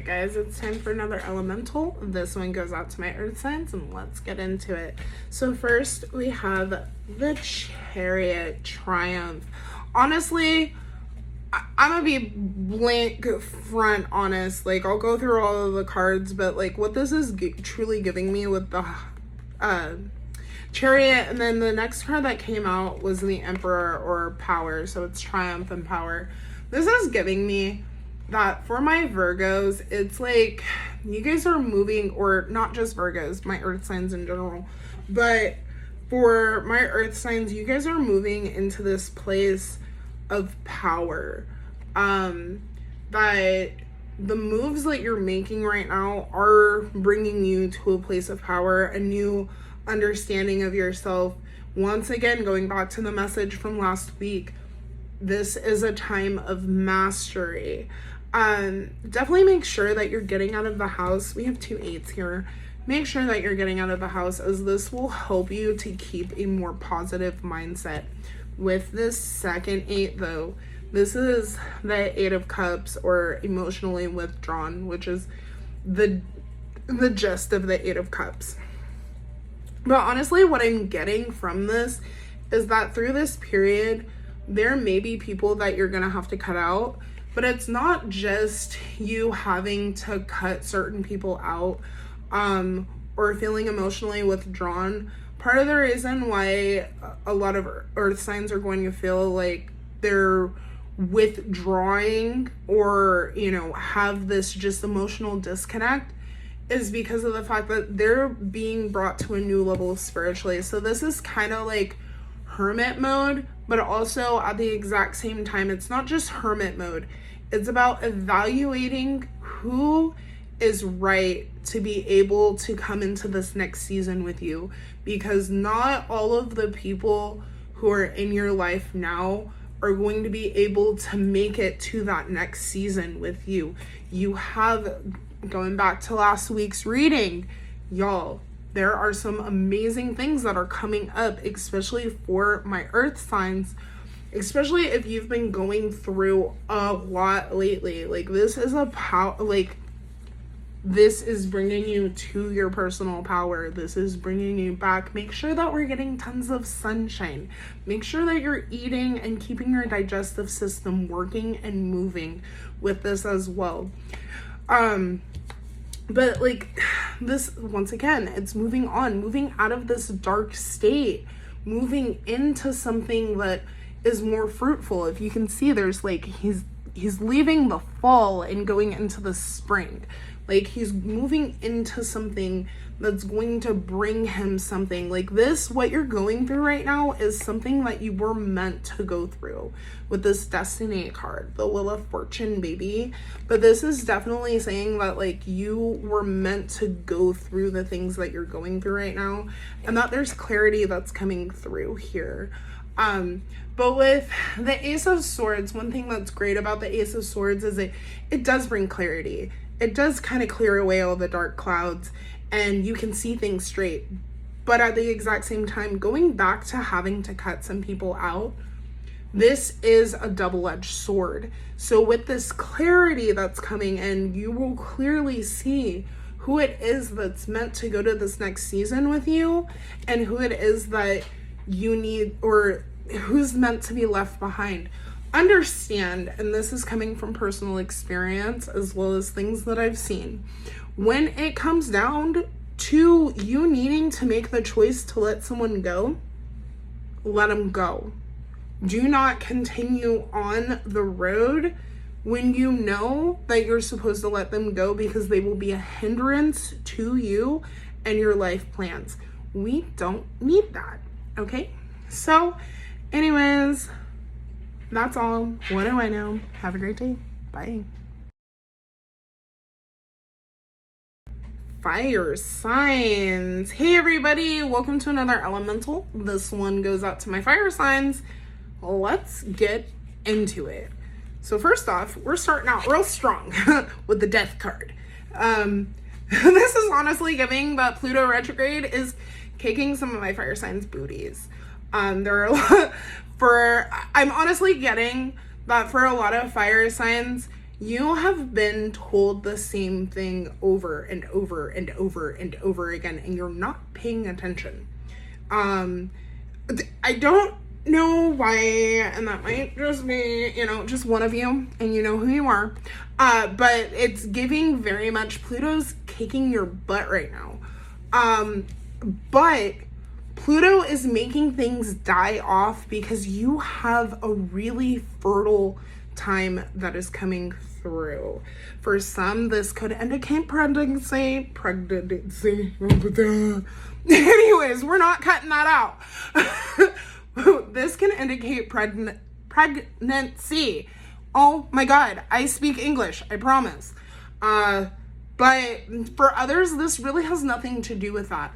Alright guys, it's time for another elemental. This one goes out to my earth signs and let's get into it. So first we have the Chariot Triumph. Honestly, I'm gonna be blank front honest. Like, I'll go through all of the cards, but like what this is truly giving me with the Chariot, and then the next card that came out was the Emperor or Power. So it's Triumph and Power. This is giving me that for my Virgos, it's like you guys are moving, or not just Virgos, my earth signs in general, but for my earth signs, you guys are moving into this place of power. That the moves that you're making right now are bringing you to a place of power, a new understanding of yourself. Once again, going back to the message from last week, this is a time of mastery. Definitely make sure that you're getting out of the house. We have 2 8s here. Make sure that you're getting out of the house, as this will help you to keep a more positive mindset. With this second 8 though, this is the 8 of Cups, or emotionally withdrawn, which is the gist of the 8 of Cups. But honestly, what I'm getting from this is that through this period, there may be people that you're gonna have to cut out. But it's not just you having to cut certain people out or feeling emotionally withdrawn. Part of the reason why a lot of earth signs are going to feel like they're withdrawing or, you know, have this just emotional disconnect is because of the fact that they're being brought to a new level spiritually. So this is kind of like hermit mode, but also at the exact same time, it's not just hermit mode. It's about evaluating who is right to be able to come into this next season with you, because not all of the people who are in your life now are going to be able to make it to that next season with you. You have, going back to last week's reading, y'all, there are some amazing things that are coming up, especially for my earth signs, especially if you've been going through a lot lately. Like, this is this is bringing you to your personal power. This is bringing you back. Make sure that we're getting tons of sunshine. Make sure that you're eating and keeping your digestive system working and moving with this as well. But like this, once again, it's moving on, moving out of this dark state, moving into something that is more fruitful. If you can see, there's like he's leaving the fall and going into the spring. Like, he's moving into something that's going to bring him something. Like, this, what you're going through right now, is something that you were meant to go through with this Destiny card, the Wheel of Fortune, baby. But this is definitely saying that, like, you were meant to go through the things that you're going through right now, and that there's clarity that's coming through here. But with the Ace of Swords, one thing that's great about the Ace of Swords is it does bring clarity. It does kind of clear away all the dark clouds and you can see things straight. But at the exact same time, going back to having to cut some people out, this is a double-edged sword. So with this clarity that's coming in, you will clearly see who it is that's meant to go to this next season with you, and who it is that you need, or who's meant to be left behind. Understand, and this is coming from personal experience as well as things that I've seen, when it comes down to you needing to make the choice to let someone go, let them go. Do not continue on the road when you know that you're supposed to let them go, because they will be a hindrance to you and your life plans. We don't need that, okay? So anyways, that's all. What do I know? Have a great day. Bye. Fire signs. Hey everybody, welcome to another elemental. This one goes out to my fire signs. Let's get into it. So first off, we're starting out real strong with the Death card. This is honestly giving that Pluto retrograde is kicking some of my fire signs booties. There are a lot I'm honestly getting that for a lot of fire signs, You have been told the same thing over and over and over and over again, and you're not paying attention. I don't know why, and that might just be, just one of you, and you know who you are. But it's giving very much Pluto's kicking your butt right now. But Pluto is making things die off because you have a really fertile time that is coming through. For some, this could indicate pregnancy. Anyways, we're not cutting that out. This can indicate pregnancy. Oh my God, I speak English, I promise. But for others, this really has nothing to do with that.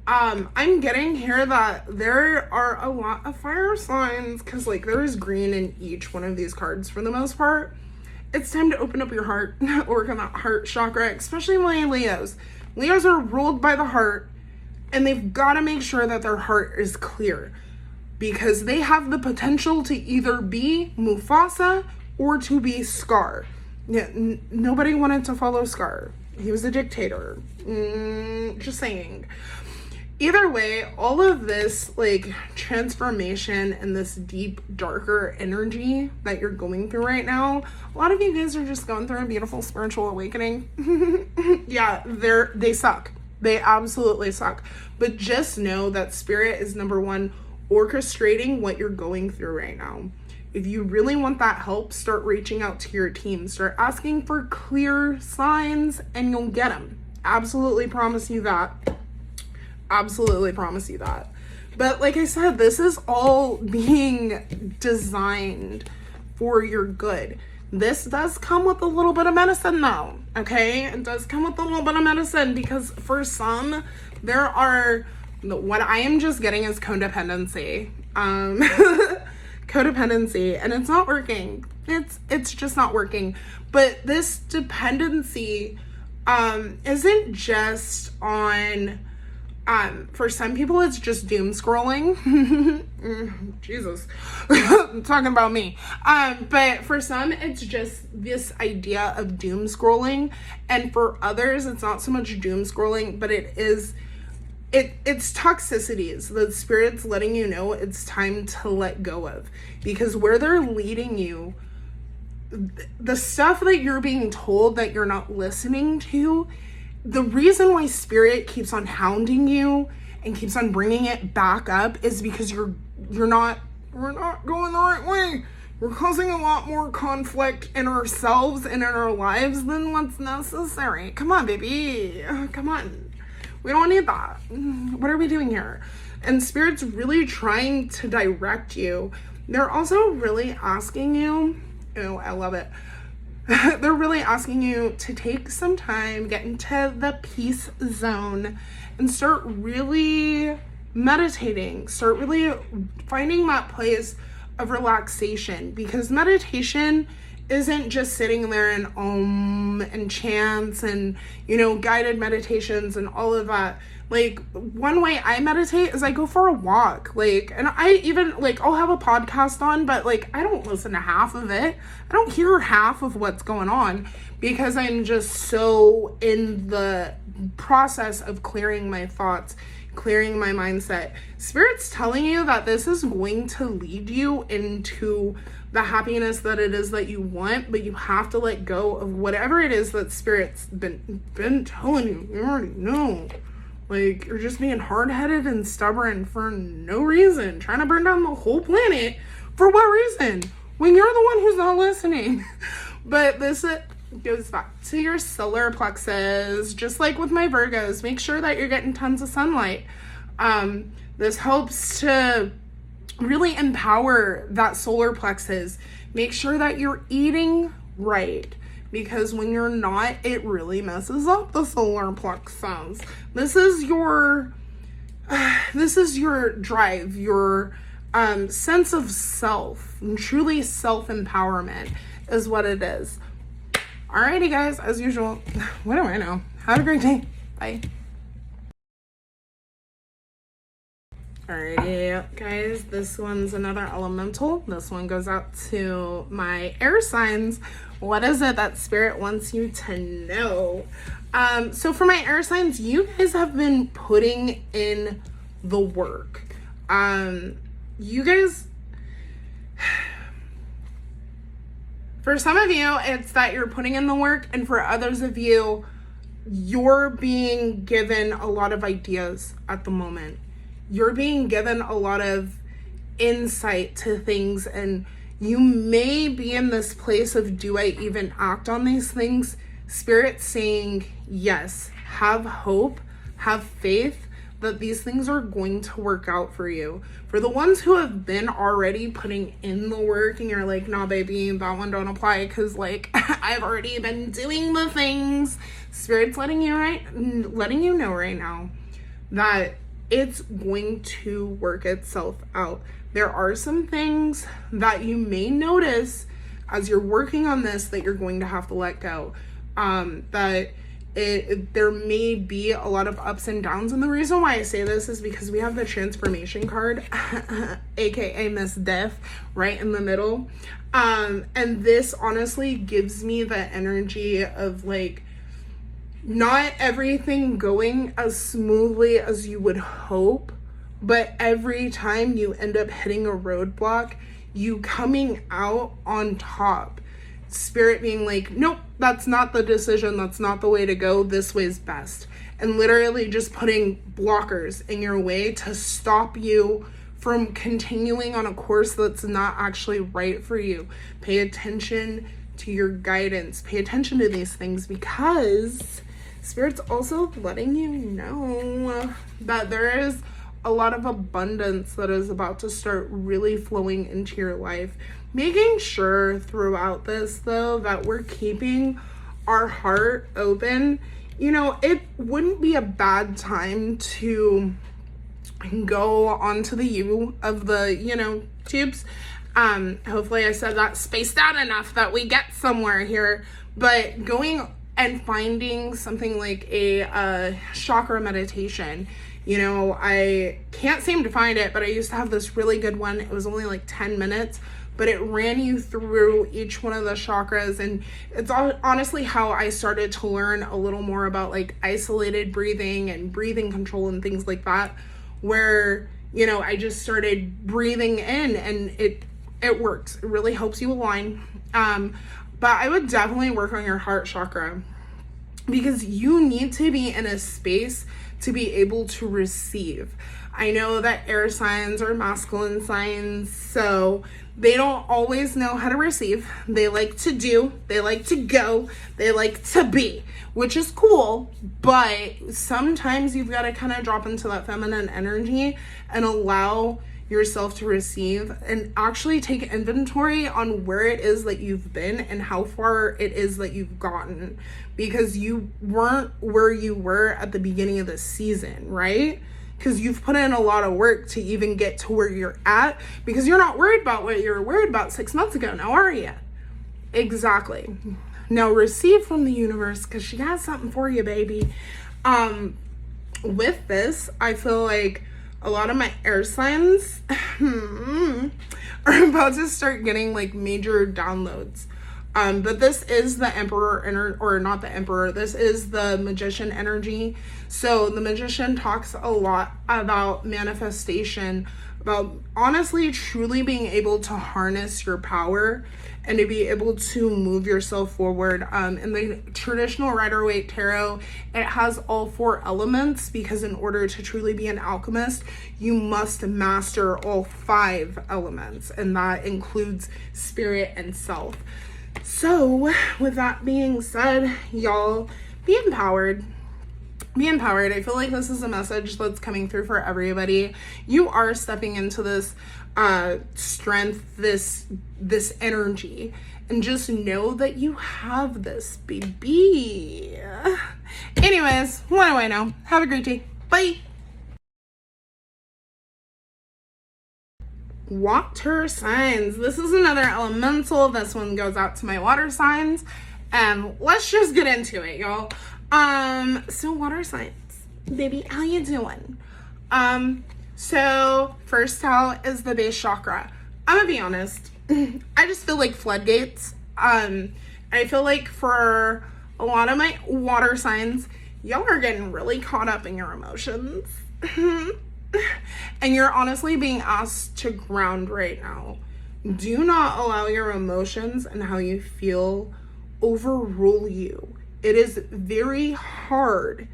I'm getting here that there are a lot of fire signs because there is green in each one of these cards for the most part. It's time to open up your heart, work on that heart chakra, especially my Leos. Leos are ruled by the heart, and they've got to make sure that their heart is clear because they have the potential to either be Mufasa or to be Scar. Yeah, nobody wanted to follow Scar. He was a dictator. Just saying. Either way, all of this transformation and this deep, darker energy that you're going through right now, a lot of you guys are just going through a beautiful spiritual awakening. Yeah, they suck. They absolutely suck. But just know that Spirit is number one, orchestrating what you're going through right now. If you really want that help, start reaching out to your team. Start asking for clear signs and you'll get them. Absolutely promise you that. Absolutely promise you that. But like I said, this is all being designed for your good. This does come with a little bit of medicine though, okay? It does come with a little bit of medicine because for some, there are, what I am just getting is codependency. Codependency, and it's not working. It's just not working. But this dependency isn't just on, for some people, it's just doom scrolling. Jesus, I'm talking about me. But for some, it's just this idea of doom scrolling. And for others, it's not so much doom scrolling, but it's toxicities that Spirit's letting you know it's time to let go of. Because where they're leading you, the stuff that you're being told that you're not listening to, the reason why Spirit keeps on hounding you and keeps on bringing it back up is because we're not going the right way. We're causing a lot more conflict in ourselves and in our lives than what's necessary. Come on, baby. Come on. We don't need that. What are we doing here? And Spirit's really trying to direct you. They're also really asking you, I love it. They're really asking you to take some time, get into the peace zone, and start really meditating. Start really finding that place of relaxation, because meditation isn't just sitting there and and chants and, guided meditations and all of that. One way I meditate is I go for a walk, and I even, I'll have a podcast on, but, I don't listen to half of it. I don't hear half of what's going on because I'm just so in the process of clearing my thoughts, clearing my mindset. Spirit's telling you that this is going to lead you into the happiness that it is that you want, but you have to let go of whatever it is that Spirit's been telling you. You already know. You're just being hard-headed and stubborn for no reason, trying to burn down the whole planet. For what reason? When you're the one who's not listening. But this goes back to your solar plexus. Just like with my Virgos, make sure that you're getting tons of sunlight. This helps to really empower that solar plexus. Make sure that you're eating right, because when you're not, it really messes up the solar plexus. This is your drive, your sense of self, and truly self-empowerment is what it is. Alrighty, guys, as usual, what do I know? Have a great day. Bye. Alrighty, guys, this one's another elemental. This one goes out to my air signs, What is it that spirit wants you to know? So for my air signs, you guys have been putting in the work. You guys, for some of you, it's that you're putting in the work, and for others of you, you're being given a lot of ideas at the moment. You're being given a lot of insight to things, and you may be in this place of, do I even act on these things? Spirit saying, yes, have hope, have faith that these things are going to work out for you. For the ones who have been already putting in the work and you're like, nah, baby, that one don't apply because like I've already been doing the things. Spirit's letting you know right now that it's going to work itself out. There are some things that you may notice as you're working on this that you're going to have to let go. There may be a lot of ups and downs, and the reason why I say this is because we have the transformation card, aka Miss Death, right in the middle. And this honestly gives me the energy of like not everything going as smoothly as you would hope, but every time you end up hitting a roadblock, you coming out on top. Spirit being like, nope, that's not the decision, that's not the way to go, this way's best. And literally just putting blockers in your way to stop you from continuing on a course that's not actually right for you. Pay attention to your guidance. Pay attention to these things, because Spirit's also letting you know that there is a lot of abundance that is about to start really flowing into your life. Making sure throughout this, though, that we're keeping our heart open. You know, it wouldn't be a bad time to go onto the U of the, tubes. Hopefully I said that spaced out enough that we get somewhere here. But going and finding something like a chakra meditation. I can't seem to find it, but I used to have this really good one. It was only like 10 minutes, but it ran you through each one of the chakras. And it's honestly how I started to learn a little more about like isolated breathing and breathing control and things like that, where, I just started breathing in, and it works. It really helps you align. But I would definitely work on your heart chakra, because you need to be in a space to be able to receive. I know that air signs are masculine signs, so they don't always know how to receive. They like to do, they like to go, they like to be, which is cool, but sometimes you've got to kind of drop into that feminine energy and allow yourself to receive and actually take inventory on where it is that you've been and how far it is that you've gotten, because you weren't where you were at the beginning of the season, right? Because you've put in a lot of work to even get to where you're at, because you're not worried about what you were worried about 6 months ago now, are you? Exactly. Now receive from the universe, because she has something for you, baby. With this, I feel like a lot of my air signs are about to start getting like major downloads. But this is the Emperor, or not the Emperor, this is the Magician energy. So the Magician talks a lot about manifestation, about honestly truly being able to harness your power and to be able to move yourself forward. In the traditional Rider-Waite Tarot, it has all 4 elements, because in order to truly be an alchemist, you must master all 5 elements, and that includes spirit and self. So with that being said, y'all, be empowered. Be empowered. I feel like this is a message that's coming through for everybody. You are stepping into this strength, this energy, and just know that you have this, baby. Anyways, what do I know? Have a great day. Bye. Water signs. This is another elemental. This one goes out to my water signs, and let's just get into it, y'all. So water signs, baby, how you doing? So first out is the base chakra. I'm gonna be honest, I just feel like floodgates. I feel like for a lot of my water signs, y'all are getting really caught up in your emotions. And you're honestly being asked to ground right now. Do not allow your emotions and how you feel overrule you. It is very hard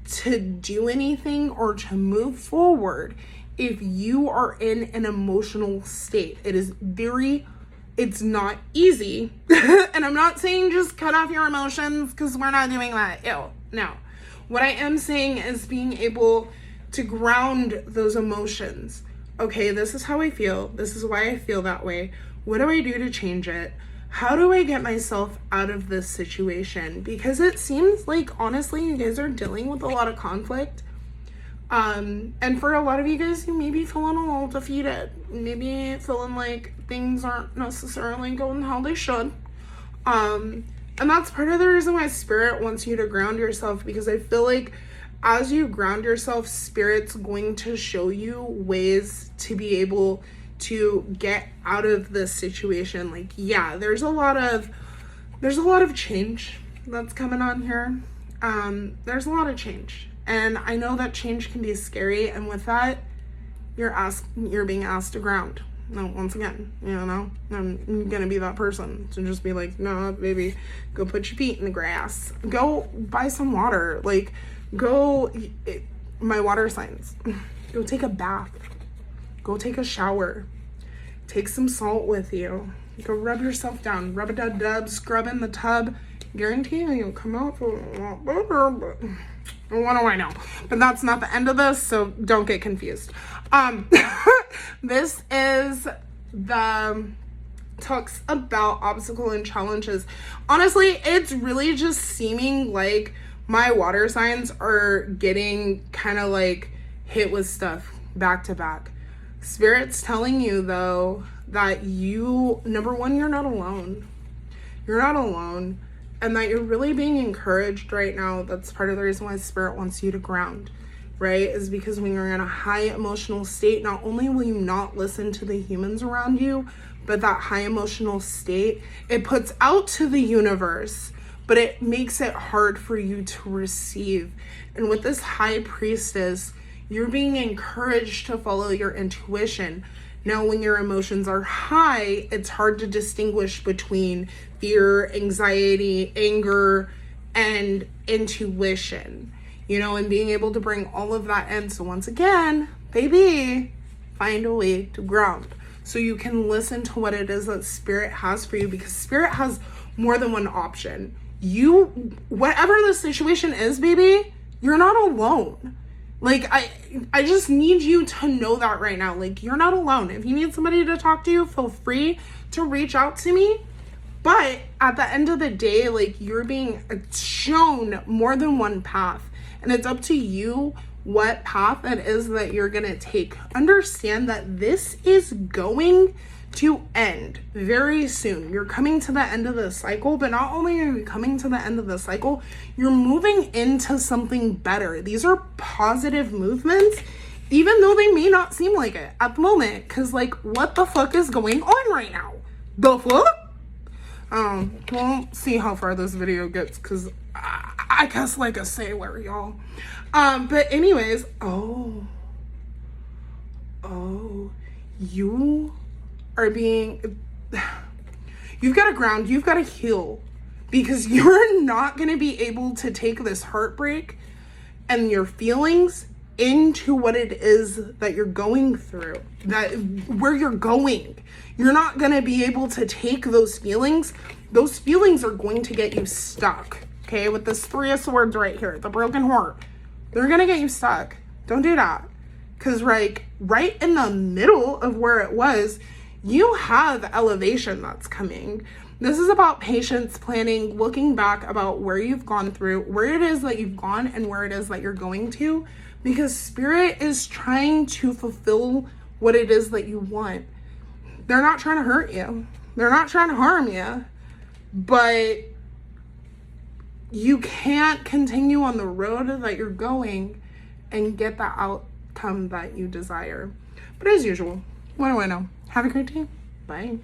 to do anything or to move forward if you are in an emotional state. It's not easy. And I'm not saying just cut off your emotions, because we're not doing that. Ew, no. What I am saying is being able to ground those emotions. Okay, this is how I feel. This is why I feel that way. What do I do to change it? How do I get myself out of this situation? Because it seems like, honestly, you guys are dealing with a lot of conflict. And for a lot of you guys, you may be feeling a little defeated. Maybe feeling like things aren't necessarily going how they should. And that's part of the reason why Spirit wants you to ground yourself, because I feel like as you ground yourself, Spirit's going to show you ways to be able to get out of this situation. Like, yeah, there's a lot of change that's coming on here. There's a lot of change, and I know that change can be scary, and with that, you're being asked to ground. No, once again, I'm gonna be that person to just be like, no, baby, go put your feet in the grass, go buy some water, like, my water signs, go take a bath, go take a shower, take some salt with you, go rub yourself down, rub a dub, scrub in the tub. Guarantee you'll come out a lot better, but what do I know? But that's not the end of this, so don't get confused. This is talks about obstacle and challenges. Honestly, it's really just seeming like my water signs are getting kind of like hit with stuff back to back. Spirit's telling you, though, that number one, you're not alone. You're not alone. And that you're really being encouraged right now. That's part of the reason why Spirit wants you to ground, right? Is because when you're in a high emotional state, not only will you not listen to the humans around you, but that high emotional state, it puts out to the universe, but it makes it hard for you to receive. And with this High Priestess, you're being encouraged to follow your intuition. Now, when your emotions are high, it's hard to distinguish between fear, anxiety, anger, and intuition, and being able to bring all of that in. So once again, baby, find a way to ground so you can listen to what it is that Spirit has for you, because Spirit has more than one option. Whatever the situation is, baby, you're not alone. Like, I just need you to know that right now. Like, you're not alone. If you need somebody to talk to you, feel free to reach out to me. But at the end of the day, like, you're being shown more than one path. And it's up to you what path it is that you're going to take. Understand that this is going to end very soon. You're coming to the end of the cycle, but not only are you coming to the end of the cycle, you're moving into something better. These are positive movements, even though they may not seem like it at the moment, because, like, what the fuck is going on right now? The fuck? We'll see how far this video gets, because I guess like a sailor, y'all. But anyways, you are being, you've got to ground, you've got to heal, because you're not going to be able to take this heartbreak and your feelings into what it is that you're going through, where you're going. You're not going to be able to take those feelings. Those feelings are going to get you stuck, okay? With this Three of Swords right here, the broken heart, they're going to get you stuck. Don't do that. Because right in the middle of where it was, you have elevation that's coming. This is about patience, planning, looking back about where you've gone through, where it is that you've gone and where it is that you're going to, because Spirit is trying to fulfill what it is that you want. They're not trying to hurt you. They're not trying to harm you, but you can't continue on the road that you're going and get the outcome that you desire. But as usual, what do I know? Have a great day. Bye.